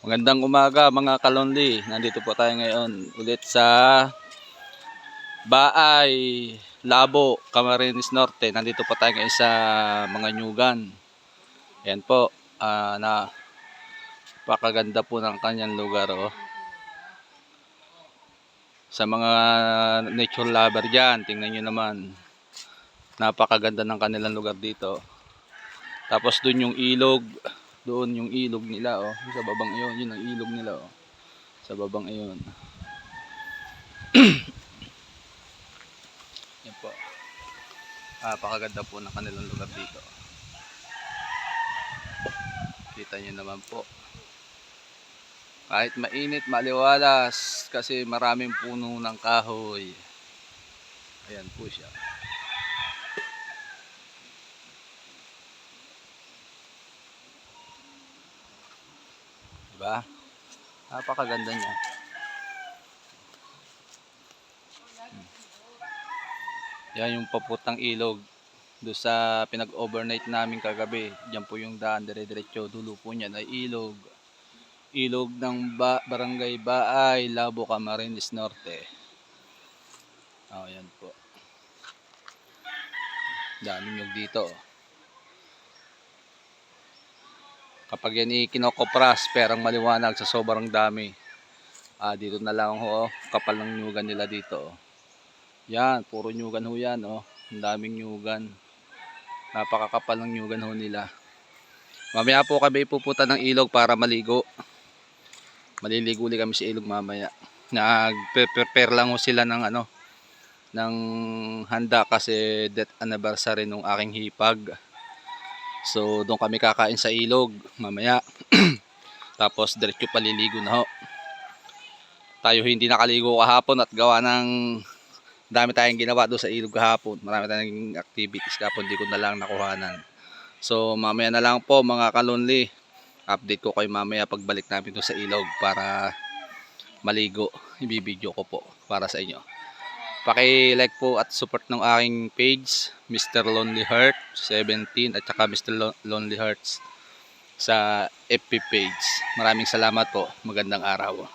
Magandang umaga mga kalonli. Nandito po tayo ngayon ulit sa Baay, Labo, Camarines Norte. Nandito po tayo ngayon sa mga nyugan. Ayan po, napakaganda po ng kanyang lugar. Oh. Sa mga nature lover dyan, tingnan nyo naman. Napakaganda ng kanilang lugar dito. Tapos dun yung ilog. Doon yung ilog nila. Oh. Sa babang iyon, yun ang ilog nila. Oh. Sa babang iyon. Yan po. Napakaganda po ng kanilang lugar dito. Kita nyo naman po. Kahit mainit, maliwalas kasi maraming puno ng kahoy. Ayan po siya. Diba? Napakaganda niya. Yan yung paputang ilog. Doon sa pinag-overnight namin kagabi. Diyan po yung daan, dire-diretso. Dulo po niyan ay ilog. Ilog ng Barangay Baay, Labo, Camarines Norte. Oh, yan po. Daming nyug dito. Kapag yan kinokopras, perang maliwanag sa sobrang dami. Dito na lang ho, kapal ng nyugan nila dito. Yan, puro nyugan ho yan. Oh. Ang daming nyugan. Napakakapal ng nyugan ho nila. Mamaya po kami pupunta ng ilog para maligo. Maliligo ulit kami sa ilog mamaya. Nag-prepare lang ho sila ng ng handa kasi death anniversary nung aking hipag. So doon kami kakain sa ilog mamaya. Tapos diretso paliligo na ho. Tayo hindi nakaligo kahapon at gawa ng dami tayong ginawa doon sa ilog kahapon. Marami tayong activities kahapon, hindi ko na lang nakuhanan. So mamaya na lang po mga kalonli. Update ko kayo mamaya pagbalik namin doon sa ilog para maligo. Ibibideo ko po para sa inyo. Paki-like po at support ng aking page, Mr. Lonely Heart 17 at saka Mr. Lonely Hearts sa FB page. Maraming salamat po. Magandang araw.